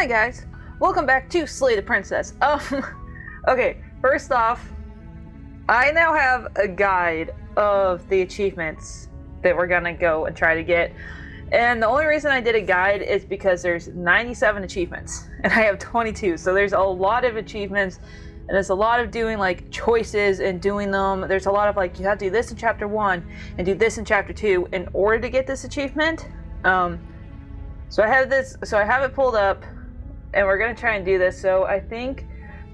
Hi guys, welcome back to Slay the Princess. Okay, first off, I now have a guide of the achievements that we're gonna go and try to get. And the only reason I did a guide is because there's 97 achievements, and I have 22, so there's a lot of achievements, and there's a lot of doing like choices and doing them. There's a lot of like, you have to do this in chapter 1 and do this in chapter 2 in order to get this achievement. So I have it pulled up, and we're gonna try and do this. So I think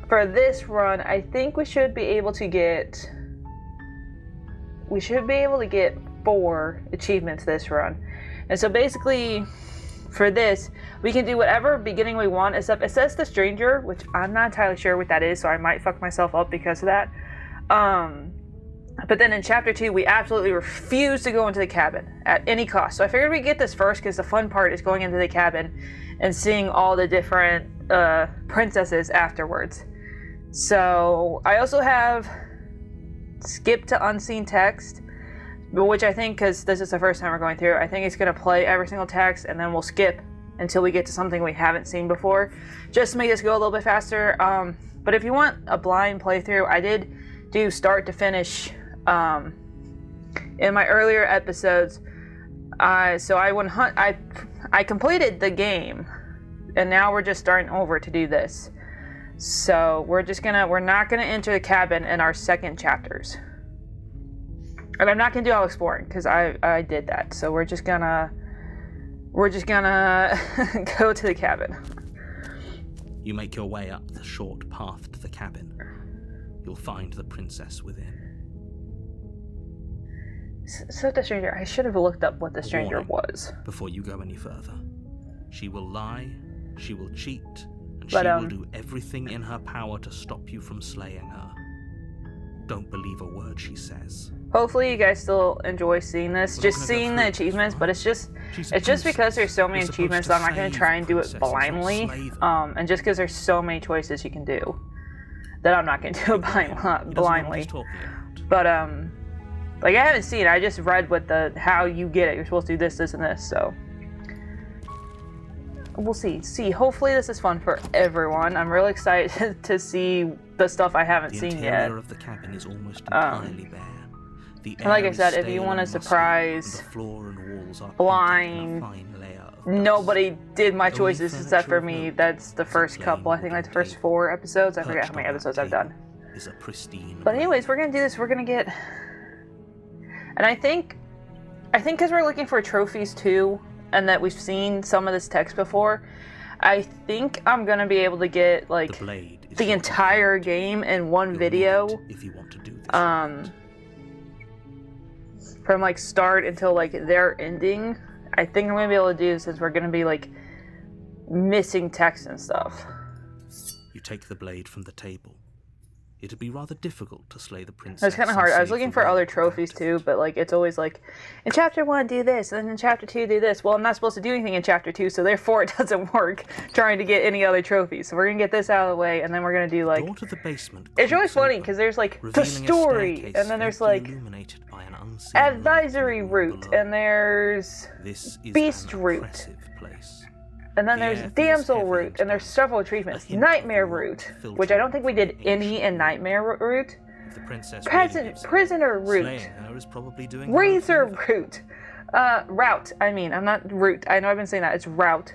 for this run, I think we should be able to get 4 achievements this run. And so basically for this, we can do whatever beginning we want, except it says the stranger, which I'm not entirely sure what that is, so I might fuck myself up because of that. But then in chapter 2, we absolutely refuse to go into the cabin at any cost. So I figured we'd get this first because the fun part is going into the cabin and seeing all the different princesses afterwards. So I also have skip to unseen text, which I think, because this is the first time we're going through, I think it's going to play every single text and then we'll skip until we get to something we haven't seen before, just to make this go a little bit faster. But if you want a blind playthrough, I did do start to finish in my earlier episodes. I completed the game, and now we're just starting over to do this. So we're not gonna enter the cabin in our second chapters, and I'm not gonna do all exploring because I did that. So we're just gonna go to the cabin. You make your way up the short path to the cabin. You'll find the princess within. So the stranger, I should have looked up what the stranger was. Before you go any further, she will lie, she will cheat, and she will do everything in her power to stop you from slaying her. Don't believe a word she says. Hopefully you guys still enjoy seeing this, just seeing the achievements, but it's just because there's so many achievements that I'm not going to try and do it blindly, and just because there's so many choices you can do, that I'm not going to do it blindly. But like, I haven't seen it. I just read how you get it. You're supposed to do this, this, and this. So we'll see. Hopefully this is fun for everyone. I'm really excited to see the stuff I haven't seen yet. The interior of the cabin is almost entirely bare. And like I said, if you want a surprise blind, nobody did my choices except for me. That's the first couple. I think like the first 4 episodes. I forget how many episodes I've done. But anyways, we're gonna do this. We're gonna get, and I think because we're looking for trophies too, and that we've seen some of this text before, I think I'm gonna be able to get like the entire game in one video. If you want to do this. From like start until like their ending. I think I'm gonna be able to do, since we're gonna be like missing text and stuff. You take the blade from the table. It'd be rather difficult to slay the princess. It's kind of hard. I was looking for other trophies too, but like it's always like, in chapter 1 do this, and then in chapter 2 do this. Well, I'm not supposed to do anything in chapter 2, so therefore it doesn't work trying to get any other trophies. So we're gonna get this out of the way, and then we're gonna do like, door to the basement. It's really funny because there's like the story, and then there's like advisory route, and there's beast route, and then there's damsel route, and there's several achievements. Nightmare route, which I don't think we did any in nightmare route. Prisoner route. Razor route. Route. I mean, I'm not route. I know I've been saying that. It's route.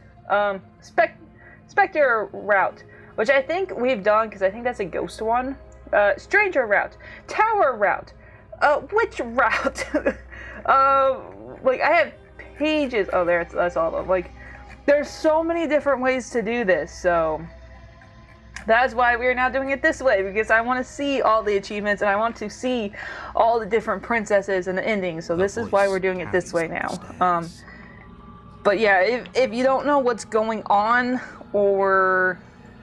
Spectre route, which I think we've done because I think that's a ghost one. Stranger route. Tower route. Witch route. Like I have pages. Oh, that's all of them. Like, there's so many different ways to do this, so that's why we're now doing it this way, because I want to see all the achievements and I want to see all the different princesses and the endings, so this is why we're doing it this way now. But yeah, if you don't know what's going on, or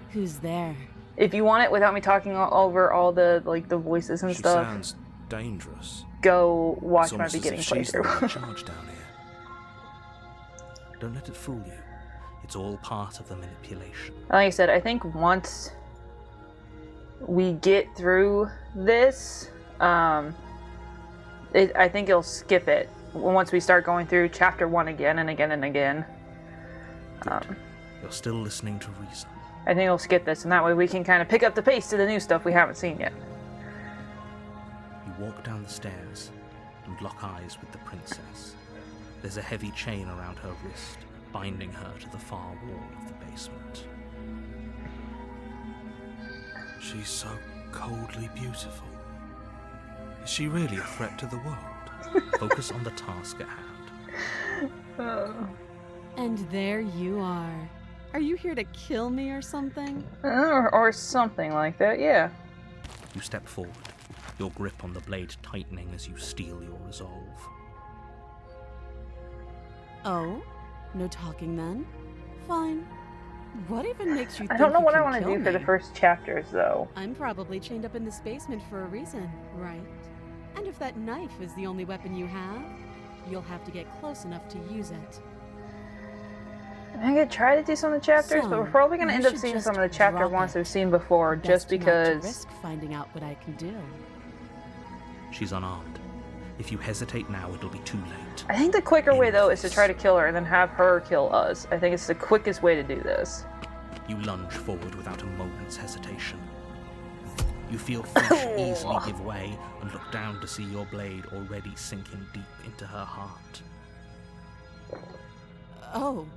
who's there, if you want it without me talking over all the like the voices and stuff, sounds dangerous. Go watch my beginning playthrough. Down here. Don't let it fool you. It's all part of the manipulation. Like I said, I think once we get through this, I think it'll skip it once we start going through chapter 1 again and again and again. You're still listening to reason. I think we'll skip this, and that way we can kind of pick up the pace to the new stuff we haven't seen yet. You walk down the stairs and lock eyes with the princess. There's a heavy chain around her wrist, binding her to the far wall of the basement. She's so coldly beautiful. Is she really a threat to the world? Focus on the task at hand. And there you are. Are you here to kill me or something? Or something like that, yeah. You step forward, your grip on the blade tightening as you steel your resolve. Oh? No talking then? Fine. What even makes you think I don't know you what I can want to kill do for me? the first chapters, though. I'm probably chained up in this basement for a reason, right? And if that knife is the only weapon you have, you'll have to get close enough to use it. I'm going to try to do some of the chapters, but we're probably going to end up seeing some of the chapter ones we've seen before, just because... Not to risk finding out what I can do. She's unarmed. If you hesitate now, it'll be too late. I think the quicker way, though, is to try to kill her and then have her kill us. I think it's the quickest way to do this. You lunge forward without a moment's hesitation. You feel flesh easily give way and look down to see your blade already sinking deep into her heart. Oh.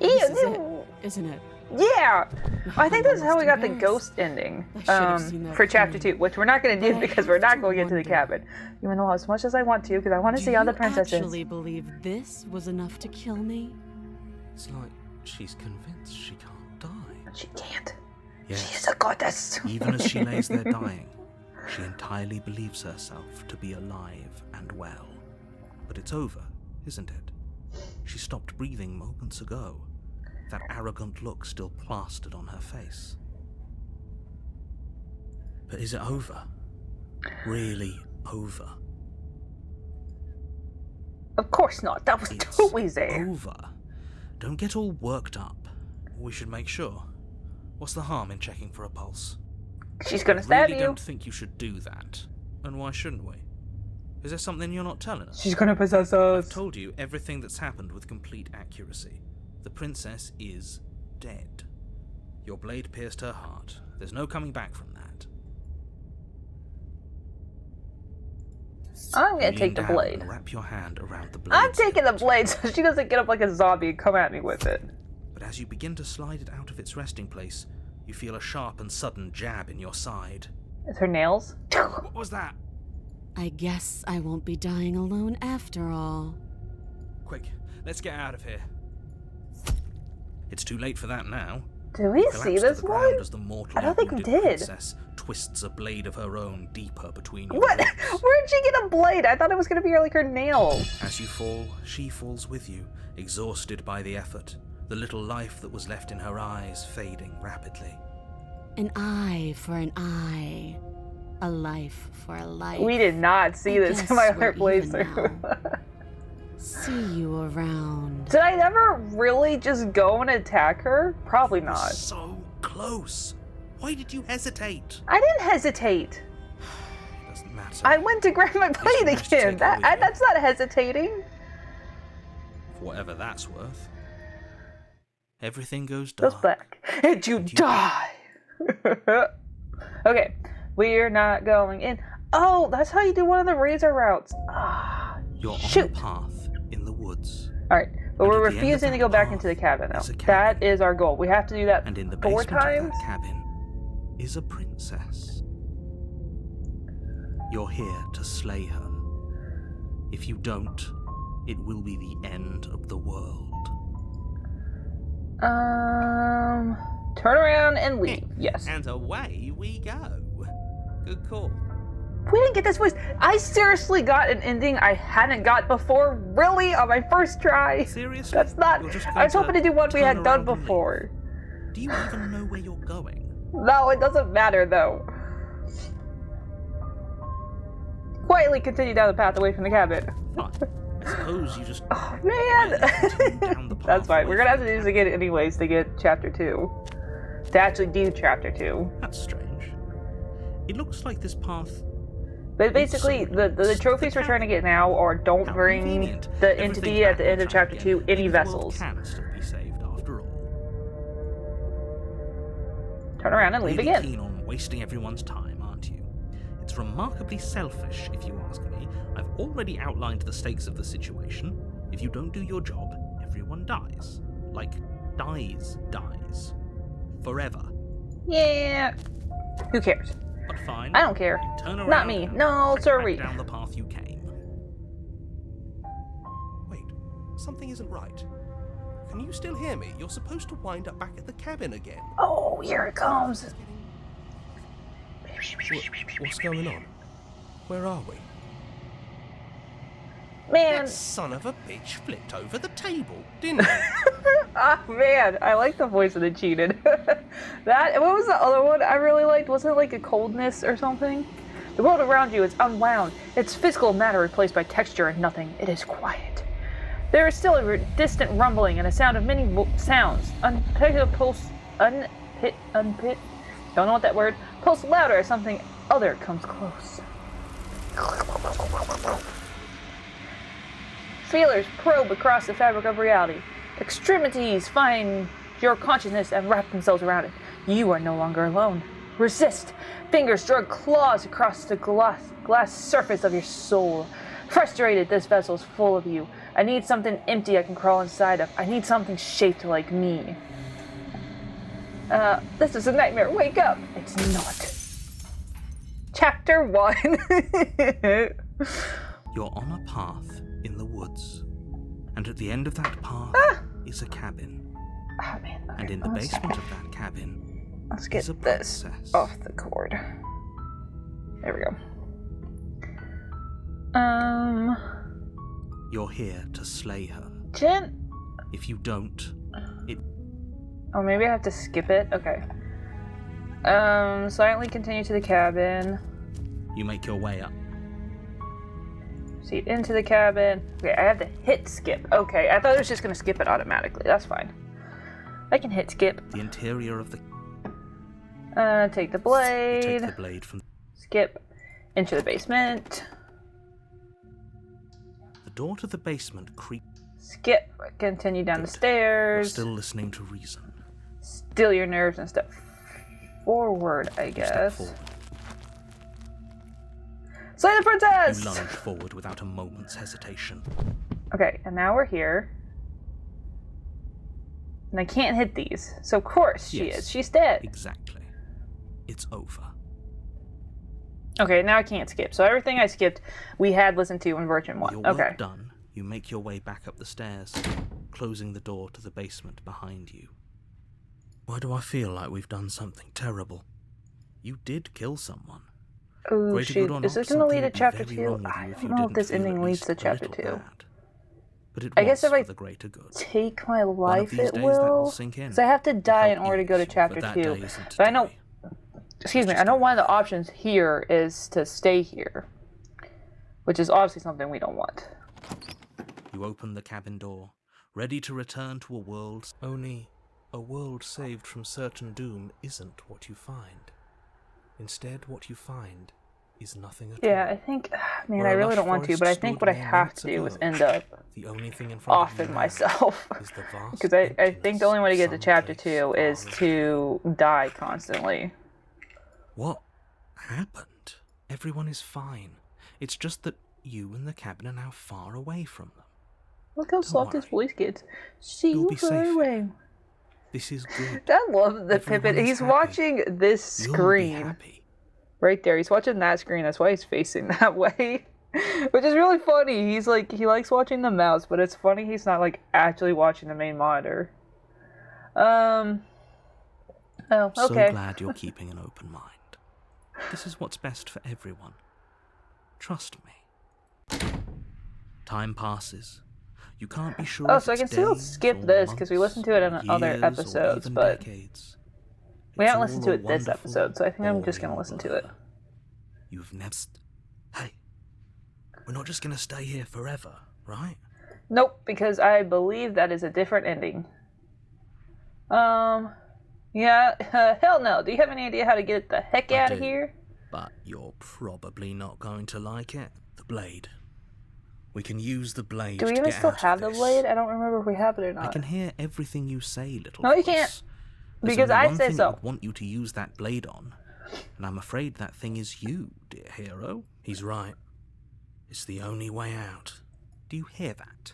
Ew, This is it, isn't it? Yeah! I think that's how we got the embarrassed. ghost ending I should have seen that for chapter coming. 2, which we're not going to do But I because we're have not to going into the wonder. cabin. Even though as much as I want to, because I want to see all the princesses. Do you actually believe this was enough to kill me? It's like she's convinced she can't die. She can't. Yes, She's a goddess. even as she lays there dying, she entirely believes herself to be alive and well. But it's over, isn't it? She stopped breathing moments ago. That arrogant look still plastered on her face. But is it over? Really over? Of course not. That was It's too easy. over. Don't get all worked up. We should make sure. What's the harm in checking for a pulse? She's going to I stab really you. don't think you should do that. And why shouldn't we? Is there something you're not telling us? She's going to possess us. I've told you everything that's happened with complete accuracy. The princess is dead. Your blade pierced her heart. There's no coming back from that. I'm going You to take lean the down blade. and wrap your hand around the blade. I'm taking the blade so she doesn't get up like a zombie and come at me with it. But as you begin to slide it out of its resting place, you feel a sharp and sudden jab in your side. It's her nails. What was that? I guess I won't be dying alone after all. Quick, let's get out of here. It's too late for that now. Do we Collapse see to this the ground one? as the mortally I don't think we wounded did. princess twists a blade of her own deeper between your What? ribs. Where'd she get a blade? I thought it was going to be like her nails. As you fall, she falls with you, exhausted by the effort, the little life that was left in her eyes fading rapidly. An eye for an eye. A life for a life. We did not see I this guess in my we're other playthrough. even See you around. Did I never really just go and attack her? Probably You were not. so close. Why did you hesitate? I didn't hesitate. It doesn't matter. I went to grab my blade managed to again. take it with you. That's not hesitating. For whatever that's worth. Everything goes Goes dark. back. And you die. Okay, we're not going in. Oh, that's how you do one of the razor routes. Ah, You're shoot. on a path in the woods. Alright, but And we're at the end of refusing to that go back path into the cabin now. is a That cabin. is our goal. We have to do that And in the 4 basement times. of that cabin is a princess. You're here to slay her. If you don't, it will be the end of the world. Turn around and leave. Yes. And away we go. Good call. We didn't get this voice. I seriously got an ending I hadn't got before, really, on my first try. Seriously? That's not. You're just I was going hoping to do one we turn had done around and leave? before. Do you even know where you're going? No, it doesn't matter though. Quietly continue down the path away from the cabin. Fine. I suppose you just... Oh man. continue down the path That's fine. away We're gonna have from to do the this again anyways to get chapter 2. To actually do chapter 2. That's strange. It looks like this path But basically, the trophies we're trying to get now are don't How bring convenient. the Everything's entity at the back end on of track chapter again. 2 any Maybe the world vessels. can still be saved after all. Turn around and leave Really again. keen on wasting everyone's time, aren't you? It's remarkably selfish, if you ask me. I've already outlined the stakes of the situation. If you don't do your job, everyone dies. Like, dies. Forever. Yeah. Who cares? But fine. I don't care. You turn around Not me. and No, trek sorry. back down the path you came. Wait, something isn't right. Can you still hear me? You're supposed to wind up back at the cabin again. Oh, here it comes. What's going on? Where are we? Man. That son of a bitch flipped over the table, didn't he? Ah, man. I like the voice of the cheated. What was the other one I really liked? Wasn't it like a coldness or something? The world around you is unwound. Its physical matter replaced by texture and nothing. It is quiet. There is still a distant rumbling and a sound of many sounds. Unpit. Don't know what that word. Pulse louder as something other comes close. Feelers probe across the fabric of reality. Extremities find your consciousness and wrap themselves around it. You are no longer alone. Resist. Fingers drag claws across the glass surface of your soul. Frustrated, this vessel is full of you. I need something empty I can crawl inside of. I need something shaped like me. This is a nightmare. Wake up. It's not. Chapter 1. You're on a path in the woods, and at the end of that path is a cabin. Oh, man. Okay, And in the basement of that cabin let's get is a this princess. off the cord. There we go. You're here to slay her. Jen? If you don't, Oh, maybe I have to skip it? Okay. Silently continue to the cabin. you make your way up. Proceed into the cabin. Okay, I have to hit skip. Okay, I thought it was just gonna skip it automatically. That's fine. I can hit skip. The interior of the Take the you blade. take the blade from Skip into the basement. the door to the basement. Creep. Skip. Continue down the Good. You're stairs. still listening to reason. Still your nerves and step forward, I You step guess. forward. Slay the princess! You lunge forward without a moment's hesitation. Okay, and now we're here. And I can't hit these. So of course she Yes. is. She's dead. Exactly. It's over. Okay, now I can't skip. So everything I skipped, we had listened to in version 1. Your work Okay. done, you make your way back up the stairs, closing the door to the basement behind you. Why do I feel like we've done something terrible? You did kill someone. Oh Greater shoot. good or Is not, this going to lead to something would be chapter very 2? wrong with I you if don't you know if didn't this feel ending at leads least to a chapter little 2. bad. But it I was guess if for I the greater good. take my One of life, these it days that will will. sink in. Because I have to die in Help order to go to ease, chapter but that 2. day isn't But I know. today. Excuse me, just I know go one of the ahead. options here is to stay here. Which is obviously something we don't want. You open the cabin door, ready to return to a world. Only a world saved from certain doom isn't what you find. Instead, what you find is nothing at Yeah, all. I think, man, Where I a really lush don't want to, forest but I think stood what I mere have minutes to do is ago. end up The only thing in front of you offing now myself. is the vast Because I think the emptiness only way to of get to some chapter place 2 is far to die constantly. What happened? Everyone is fine. It's just that you and the cabin are now far away from them. Look how soft his worry. voice gets. See You'll you be far safe. away. This is good. I love the Everyone Pippin. is He's happy. watching this You'll be screen. happy. Right there. He's watching that screen. That's why he's facing that way. Which is really funny. He's like, he likes watching the mouse, but it's funny he's not like actually watching the main monitor. Oh, okay. So glad you're keeping an open mind. This is what's best for everyone. Trust me. Time passes. You can't be sure. Oh, if so I can it's still days skip or this, 'cause we months listened to it in or other years or episodes, even but decades. we It's haven't listened all to a it this wonderful, episode, so I think I'm just going to boring listen to it. blur. You've never. Hey, we're not just gonna stay here forever, right? Nope, because I believe that is a different ending. Yeah, hell no. Do you have any idea how to get the heck I out of do. here? But you're probably not going to like it. The blade. We can use the blade Do we to even get still out have of the this. blade? I don't remember if we have it or I not. can hear everything you say, little No, you voice. can't. There's Because only I one say thing so. I would want you to use that blade on, and I'm afraid that thing is you, dear hero. He's right. It's the only way out. Do you hear that?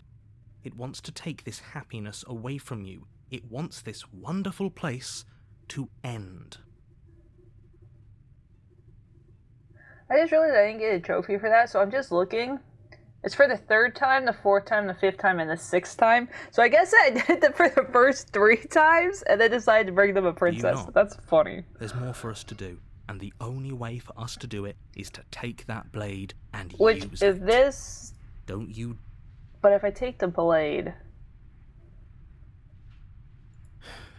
It wants to take this happiness away from you. It wants this wonderful place to end. I just realized I didn't get a trophy for that, so I'm just looking. It's for the 3rd time, the 4th time, the 5th time, and the 6th time. So I guess I did that for the first 3 times, and then decided to bring them a princess. not? That's funny. There's more for us to do, and the only way for us to do it is to take that blade and Which, use if it. this... Don't you... But if I take the blade...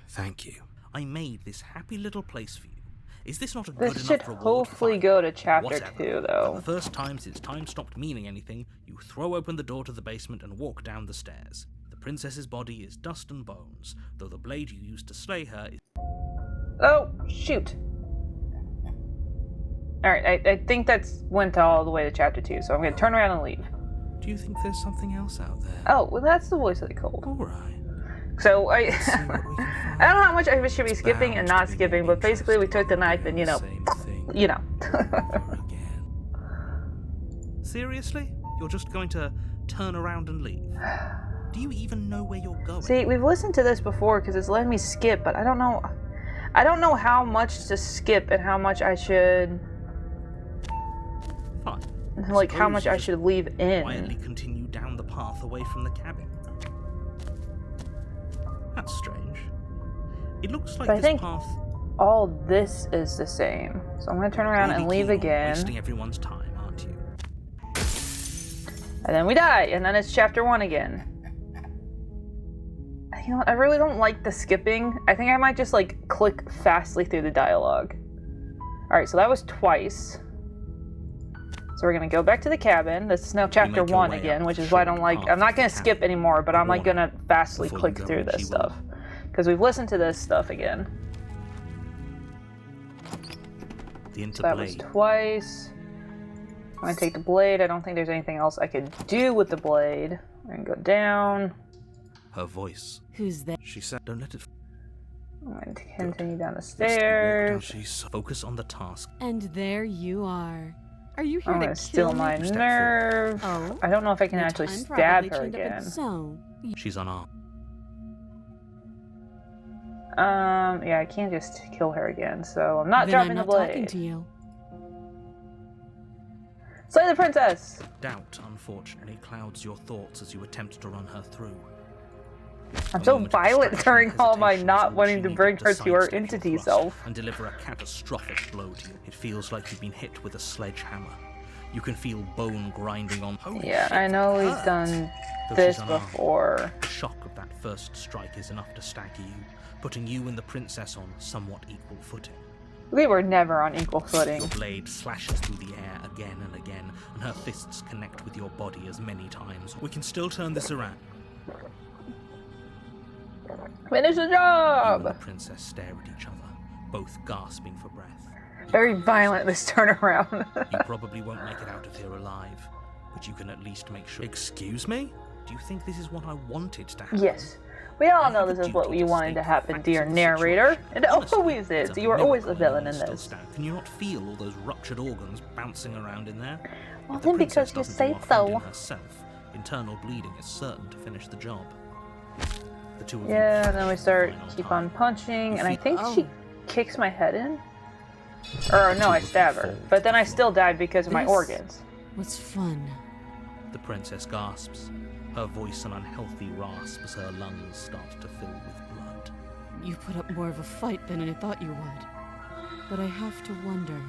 Thank you. I made this happy little place for you. Is this not a This good should enough reward? hopefully Fine. go to chapter Whatever. 2, For though. the first time since time stopped meaning anything, you throw open the door to the basement and walk down the stairs. The princess's body is dust and bones, though the blade you used to slay her is... Oh, shoot. Alright, I think that's went all the way to chapter 2, so I'm gonna turn around and leave. Do you think there's something else out there? Oh, well that's the voice of the cold. Alright. So, See what we can find. I don't know how much I should be skipping and not Bound to be skipping, but basically we took the knife and, Same thing you know. over again. Seriously? You're just going to turn around and leave? Do you even know where you're going? See, we've listened to this before because it's letting me skip, but I don't know how much to skip and how much I should, Fine. like, how Suppose much you I just should leave quietly in. continue down the path away from the cabin. That's strange. It looks like But I this think path all this is the same. So I'm gonna turn around and really leave keen on again. wasting everyone's time, aren't you? And then we die, and then it's chapter 1 again. You know what, I really don't like the skipping. I think I might just, like, click fastly through the dialogue. Alright, so that was twice. So we're gonna go back to the cabin. This is now chapter make your 1 way again, up which the is why I don't short like... path I'm not to gonna the skip cabin. anymore, but I'm, like, gonna fastly Before you click go, through this she will- stuff. Because we've listened to this stuff again. The So that was interblade. twice. I'm gonna take the blade. I don't think there's anything else I could do with the blade. We're gonna go down. Her voice. Who's there? She said, "Don't let it." I'm going to continue down the Just walk down. stairs. She's focus on the task. And there you are. Are you here I'm to going kill to steal me? my Step nerve. Oh, I don't know if I can Your actually time stab probably her turned up again. So, She's unarmed. Yeah, I can't just kill her again, so I'm not then dropping I'm the not talking blade. to you. Slay the princess! Doubt, unfortunately, clouds your thoughts as you attempt to run her through. I'm A so moment of violent distraction during all my hesitation is not all wanting she to needed bring her to her sidestep your entity thrust self. and deliver a catastrophic blow to you. It feels like you've been hit with a sledgehammer. You can feel bone grinding on. Holy Yeah, shit, I know that we've hurt. done Though this she's unarmed, before. the shock of that first strike is enough to stagger you, putting you and the princess on somewhat equal footing. We were never on equal footing. Your blade slashes through the air again and again, and her fists connect with your body as many times. We can still turn this around. Finish the You and the job! princess stare at each other, both gasping for breath. Very violent this turnaround. You probably won't make it out of here alive, but you can at least make sure. Excuse me? Do you think this is what I wanted to happen? Yes. We all I know have this a is what duty you to wanted state to the happen, facts dear of the narrator. situation. It Honestly, always is. it's a You are always the miracle villain in anyone still this. stands. Can you not feel all those ruptured organs bouncing around in there? Well, If the then because princess you doesn't say do our friend so. in herself, internal bleeding is certain to finish the job. The two of you Yeah, finish then we the start final keep time. on punching, You and I feel- think she kicks my head in. Or no, I stab her. But then I still died because of my This- organs. What's fun? The princess gasps, her voice an unhealthy rasp as her lungs start to fill with blood. You put up more of a fight than I thought you would. But I have to wonder,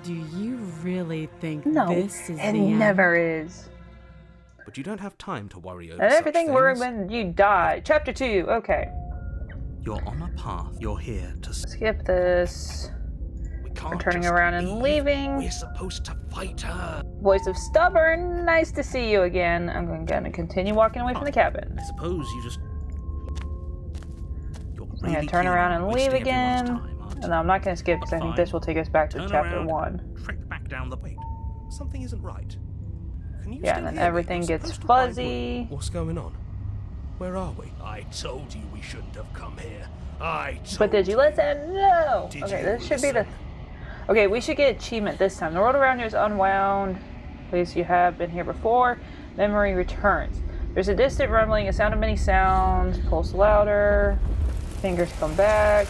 do you really think No, this is it the end? never is. But you don't have time to worry over And such everything were things. when you die. Chapter 2, okay. You're on a path. You're here to. Skip this. We can't I'm turning just around and leave. leaving. We're supposed to fight her. Voice of Stubborn, nice to see you again. I'm gonna continue walking away from the cabin. I suppose you just. You're gonna really turn keen around on and leave wasting everyone's again. time, aren't And I'm not going to skip because I think this will take us back to Turn chapter around 1. and trek back down the... Wait, something isn't right. Can you Yeah, still and then hear me? everything You're gets supposed to find fuzzy. What's going on? Where are we? I told you we shouldn't have come here. I told But did you listen? No! Did Okay, you this should be the... listen? Okay, we should get achievement this time. The world around you is unwound. Place you have been here before. Memory returns. There's a distant rumbling, a sound of many sounds. Pulse louder. Fingers come back.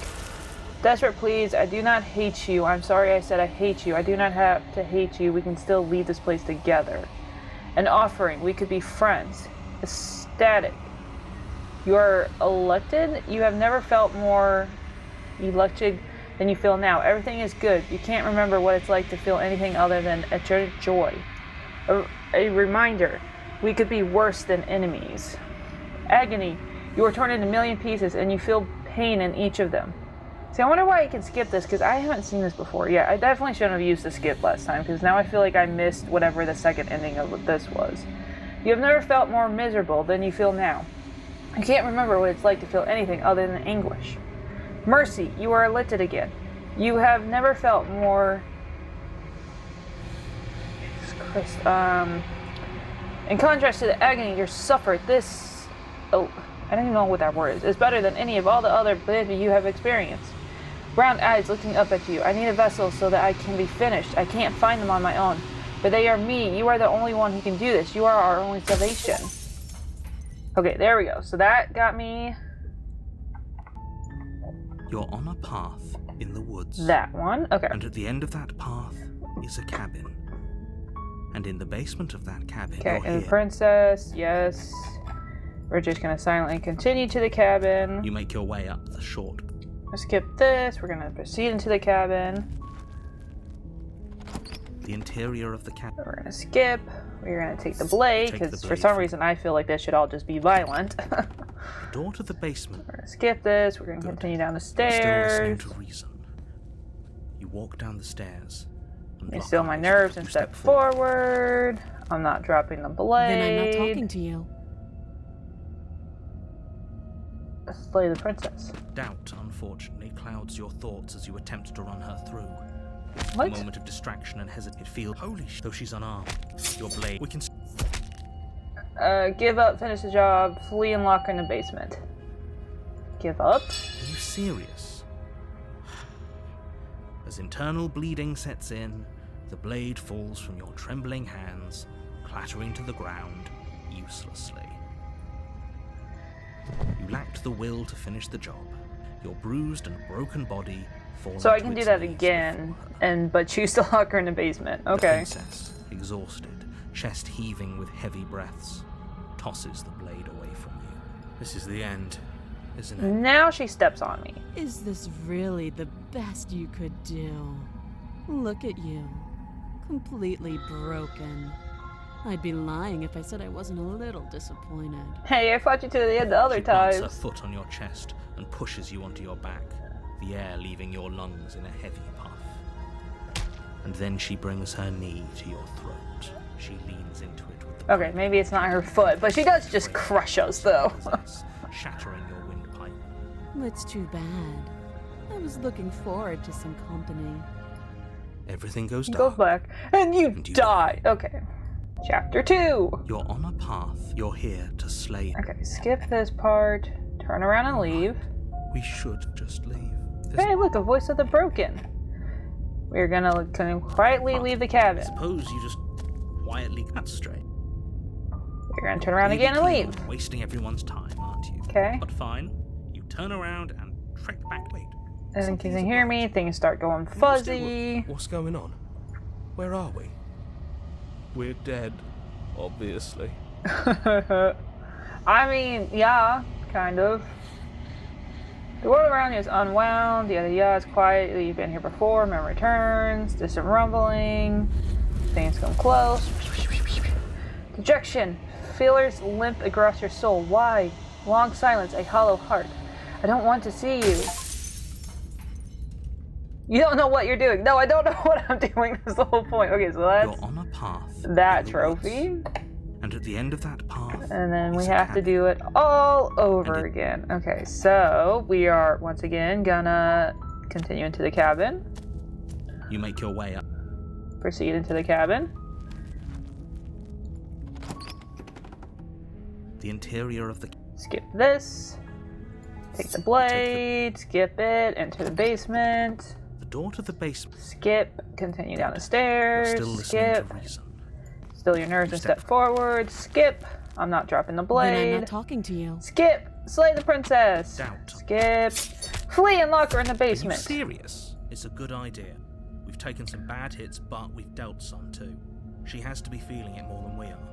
Desperate pleas. I do not hate you. I'm sorry I said I hate you. I do not have to hate you. We can still leave this place together. An offering. We could be friends. Ecstatic. You are elected. You have never felt more elected than you feel now. Everything is good. You can't remember what it's like to feel anything other than eternal joy. A reminder. We could be worse than enemies. Agony. You are torn into a million pieces and you feel pain in each of them. See, I wonder why I can skip this, because I haven't seen this before. Yeah, I definitely shouldn't have used the skip last time, because now I feel like I missed whatever the second ending of this was. You have never felt more miserable than you feel now. You can't remember what it's like to feel anything other than anguish. Mercy, you are elected again. You have never felt more... Jesus Christ. In contrast to the agony you suffered, this... Oh, I don't even know what that word is. It's better than any of all the other blood you have experienced. Brown eyes looking up at you. I need a vessel so that I can be finished. I can't find them on my own. But they are me. You are the only one who can do this. You are our only salvation. Okay, there we go. So that got me... You're on a path in the woods. That one. Okay. And at the end of that path is a cabin. And in the basement of that cabin, Okay, you're and the here. princess, yes. We're just going to silently continue to the cabin. You make your way up the short... Skip this. We're going to proceed into the cabin. The interior of the cabin. We're going to skip. We're going to take the blade, Take the because for blade some from- reason I feel like this should all just be violent. The door to the basement. We're going to skip this. We're going to Good. continue down the Still listening stairs. to reason. You walk down the stairs. And Let me lock still my eyes nerves as you and step forward. I'm not dropping the blade. Then I'm not talking to you. Slay the princess. Doubt, unfortunately, clouds your thoughts as you attempt to run her through. What? A moment of distraction and hesitate. Feel holy sh... Though she's unarmed. Your blade. We can... Give up, finish the job, flee and lock her in the basement. Give up? Are you serious? As internal bleeding sets in, the blade falls from your trembling hands, clattering to the ground uselessly. You lacked the will to finish the job. Your bruised and broken body falls. So I can do that again, but choose to lock her in the basement. The Okay. princess, exhausted, chest heaving with heavy breaths, tosses the blade away from you. This is the end, isn't it? Now she steps on me. Is this really the best you could do? Look at you. Completely broken. I'd be lying if I said I wasn't a little disappointed. Hey, I fought you to the end the other She plants her times. foot on your chest and pushes you onto your back, the air leaving your lungs in a heavy puff. And then she brings her knee to your throat. She leans into it with the Okay, maybe it's not her foot, but she does just crush us, though. shattering your windpipe. It's too bad. I was looking forward to some company. Everything goes Goes dark. back, and you And you die. Okay. Chapter 2. You're on a path. You're here to slay. Okay, skip this part. Turn around and leave. We should just leave. Hey, look, a voice of the broken. We're gonna quietly leave the cabin. Suppose you just quietly cut straight. We're gonna turn around Really again and keen leave. on wasting everyone's time, aren't you? Okay. But fine. You turn around and trek back. Wait. And in case something you isn't hear right. me, things start going fuzzy. What's going on? Where are we? We're dead, obviously. I mean, yeah, kind of. The world around you is unwound. The other is quiet. You've been here before. Memory returns. Distant rumbling. Things come close. Dejection. Feelers limp across your soul. Why? Long silence. A hollow heart. I don't want to see you. You don't know what you're doing. No, I don't know what I'm doing. That's the whole point. Okay, so that's You're on a path. that in the trophy. woods. And at the end of that path, And then we is a have to cabin. do it all over And it- again. Okay, so we are once again gonna Continue into the cabin. You make your way up. Proceed into the cabin. The interior of the... Skip this. Take the blade. Skip it. Enter the basement. The door to the basement. Skip. Continue down the You're stairs. still listening Skip. to reason. Still your nerves and step forward. Skip. I'm not dropping the Then I'm blade. not talking to you. Skip. Slay the princess. Doubt. Skip. Flee and lock her in the Are you basement. serious? It's a good idea. We've taken some bad hits, but we've dealt some too. She has to be feeling it more than we are.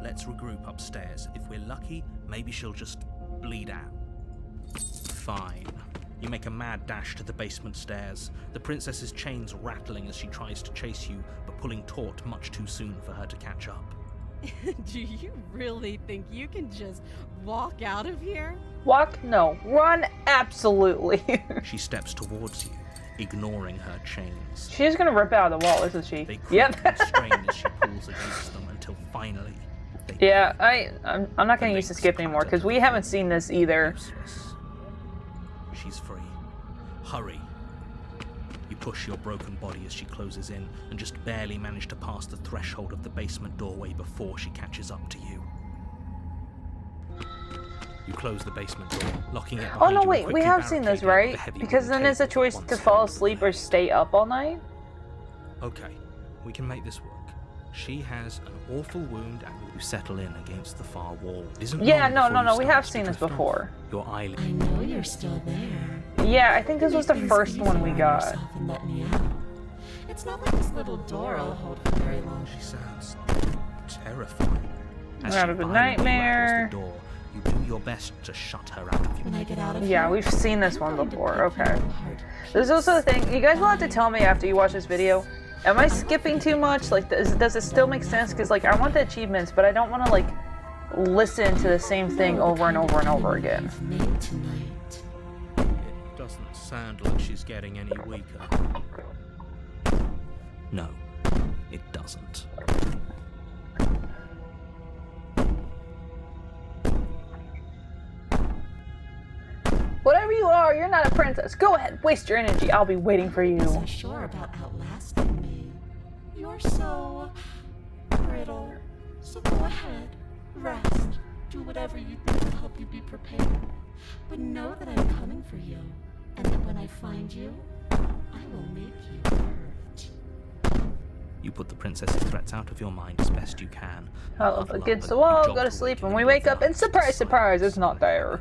Let's regroup upstairs. If we're lucky, maybe she'll just bleed out. Fine. You make a mad dash to the basement stairs, the princess's chains rattling as she tries to chase you, but pulling taut much too soon for her to catch up. Do you really think you can just walk out of here? Walk? No. Run? Absolutely. She steps towards you, ignoring her chains. She's gonna rip out of the wall, isn't she? They creak Yep. and strain as she pulls against them until finally they Yeah, I'm not gonna use the skip anymore because we haven't seen this either. useless. She's free. Hurry. You push your broken body as she closes in and just barely manage to pass the threshold of the basement doorway before she catches up to you. You close the basement door, locking it behind Oh no, you and wait, we quickly have seen this, barricading right? the heavy Because then wooden there's a table choice once to fall held asleep away. or stay up all night. Okay, we can make this work. She has an awful wound and you settle in against the far wall. It isn't Yeah, long no, before no, you no, we start have to seen this drift off. before. Your eyelid. I know you're still there. Yeah, I think this was the Make first things one we easier on got. yourself and let me out. It's not like this little door will hold for very long. She sounds terrifying. As Out she of a violently nightmare. rattles the door, you do your best to shut her out of When your... I get out of Yeah, here, we've seen this I'm one going to before. pick you Okay. apart. There's also the thing, you guys will have to tell me after you watch this video, am I skipping too much? Like, does it still make sense? Because, like, I want the achievements, but I don't want to, like, listen to the same thing over and over and over again. You've made tonight. It doesn't sound like she's getting any weaker. No, it doesn't. Whatever you are, you're not a princess. Go ahead, waste your energy. I'll be waiting for you. So sure about outlasting me. You're so brittle. So go ahead, rest, do whatever you think will help you be prepared. But know that I'm coming for you, and that when I find you, I will make you hurt. You put the princess's threats out of your mind as best you can. Huddle up against the wall, go to sleep, and we wake up, and surprise, surprise, it's not there.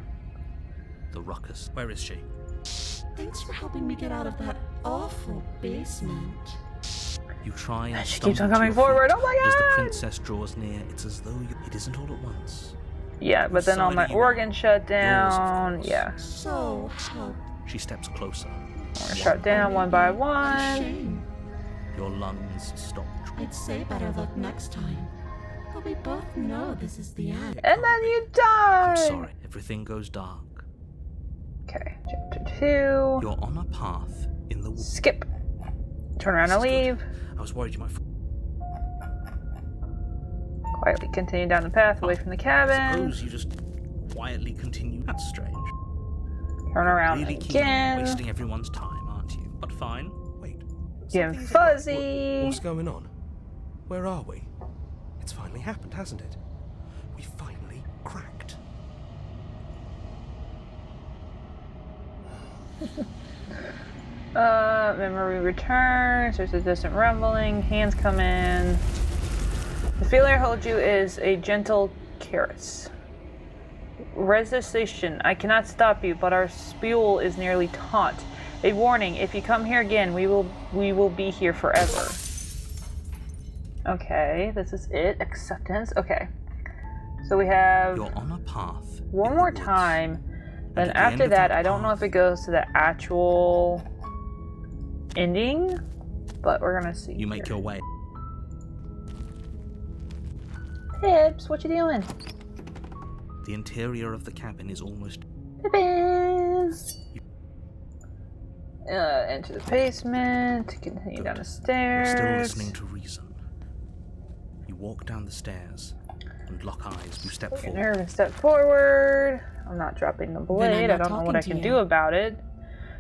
The ruckus. Where is she? Thanks for helping me get out of that awful basement. You try and She keeps on stumble to coming your forward. feet. Oh my As the god! princess draws near, it's as though it isn't all at once. Yeah, but then all side my are you on? organs shut Yours, of down. course. Yeah. So help. She steps closer. We're shut down one by one. Shame. Your lungs stop. I'd say better luck next time. But we both know this is the end. And then you die! I'm sorry. Everything goes dark. Okay, chapter 2. You're on a path in the woods. Skip. Turn around and leave. I was worried you might... Quietly continue down the path away from the cabin. Suppose you just quietly continue. That's strange. Turn around Really keen on again. wasting everyone's time, aren't you? But fine. Wait. Getting something's fuzzy. What's going on? Where are we? It's finally happened, hasn't it? We finally cracked. Memory returns. There's a distant rumbling. Hands come in. The feeling I hold you is a gentle caress. Resistation. I cannot stop you, but our spule is nearly taut. A warning. If you come here again, we will be here forever. Okay, this is it. Acceptance. Okay. So we have You're on a path. one in more the woods. time. Then at the after end of that, that I don't know if path- it goes to the actual ending, but we're gonna see. You make here. your way. Pips, what you doing? The interior of the cabin is almost... Pips. Enter the basement. Continue down the You're stairs. still listening to reason. You walk down the stairs and lock eyes. You step Get forward. nerve and step forward. I'm not dropping the blade. I not don't know what talking I to can you. do about it.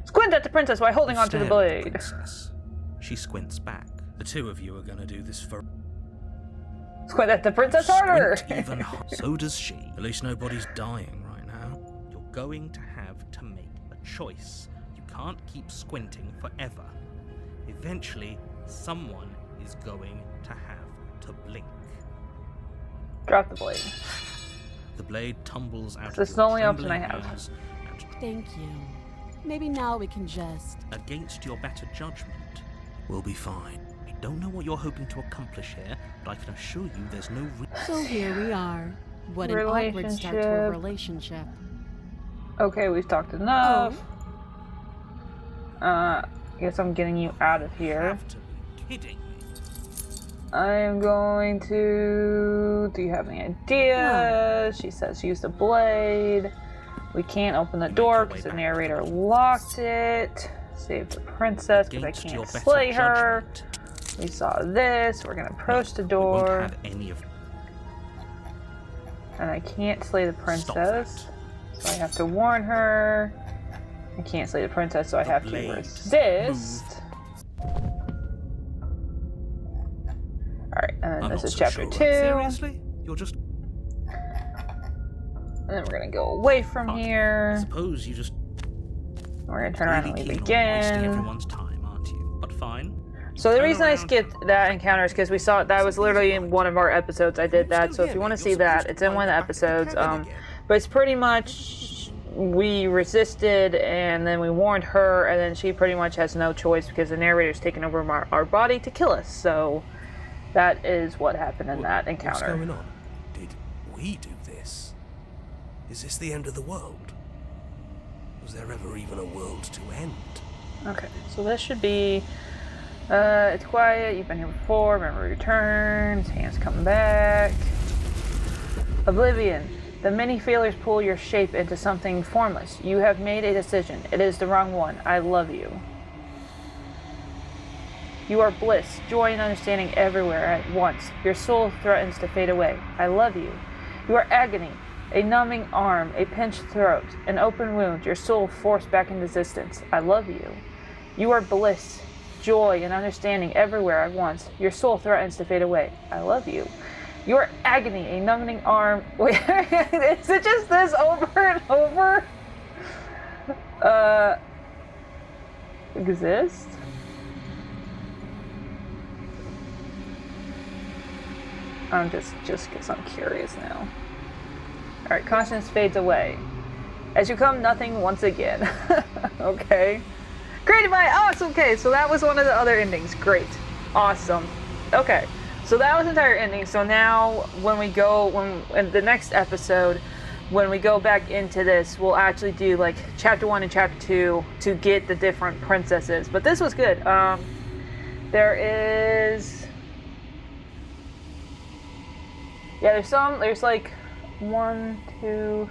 Squint at the princess while holding You onto the stare at blade. princess. She squints back. The two of you are gonna do this for. Squint at the princess harder. Squint even harder. So does she. At least nobody's dying right now. You're going to have to make a choice. You can't keep squinting forever. Eventually, someone is going to have to blink. Drop the blade. The blade tumbles out That's of the your only option I trembling have. hands and Thank you. Maybe now we can just... against your better judgment, we'll be fine. I don't know what you're hoping to accomplish here, but I can assure you there's no So here we are. What an awkward start to a relationship. Okay, we've talked enough. Guess I'm getting you out of You here. have to be kidding me. I am going to... Do you have any ideas? She says use the blade. We can't open the door because the narrator locked it. Save the princess because I Against your can't better slay her. judgment. We saw this. We're going to approach the We won't door. have any of And I can't slay the Stop princess. that. So I have to warn her. I can't slay the princess, so I The have to blade. resist. Alright, and then I'm this not is so chapter sure. 2. Seriously? You're just... And then we're gonna go away from I here. suppose you just We're gonna turn around really and leave keen on wasting again. everyone's time, aren't you? But fine. So the Turn reason I around. skipped that encounter is because we saw that was literally in one of our episodes. I did that, so if you want to see that, it's in one of the episodes. But it's pretty much we resisted, and then we warned her, and then she pretty much has no choice because the narrator's taken over our body to kill us. So that is what happened in that What's encounter. going on? Did we do this? Is this the end of the world? Was there ever even a world to end? Okay, so this should be. It's quiet. You've been here before. Memory returns. Hands come back. Oblivion. The many failures pull your shape into something formless. You have made a decision. It is the wrong one. I love you. You are bliss, joy, and understanding everywhere at once. Your soul threatens to fade away. I love you. You are agony, a numbing arm, a pinched throat, an open wound, your soul forced back into existence. I love you. You are bliss, joy, and understanding everywhere at once. Your soul threatens to fade away. I love you. You are agony, a numbing arm. Wait, is it just this over and over? Exist? I'm just because I'm curious now. Alright, conscience fades away. As you come, nothing once again. Okay. Created by us! Okay, so that was one of the other endings. Great. Awesome. Okay. So that was the entire ending. So now when we go, in the next episode, when we go back into this, we'll actually do like chapter 1 and chapter 2 to get the different princesses. But this was good. There's like 1, 2,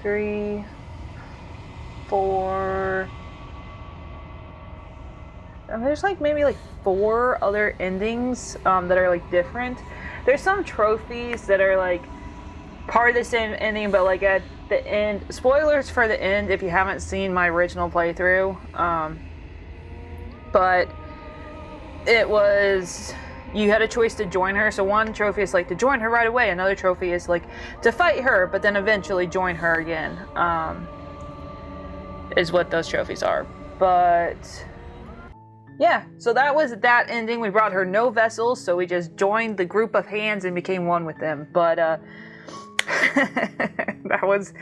3, 4. And there's like maybe like 4 other endings that are like different. There's some trophies that are like part of the same ending, but like at the end. Spoilers for the end if you haven't seen my original playthrough. But it was, you had a choice to join her. So one trophy is like to join her right away. Another trophy is like to fight her, but then eventually join her again. Is what those trophies are. But yeah, so that was that ending. We brought her no vessels, so we just joined the group of hands and became one with them. But that was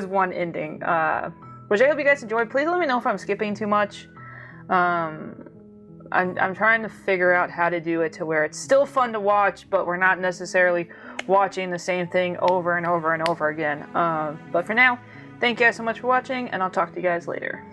one ending. Which I hope you guys enjoyed. Please let me know if I'm skipping too much. I'm trying to figure out how to do it to where it's still fun to watch, but we're not necessarily watching the same thing over and over and over again. But for now, thank you guys so much for watching, and I'll talk to you guys later.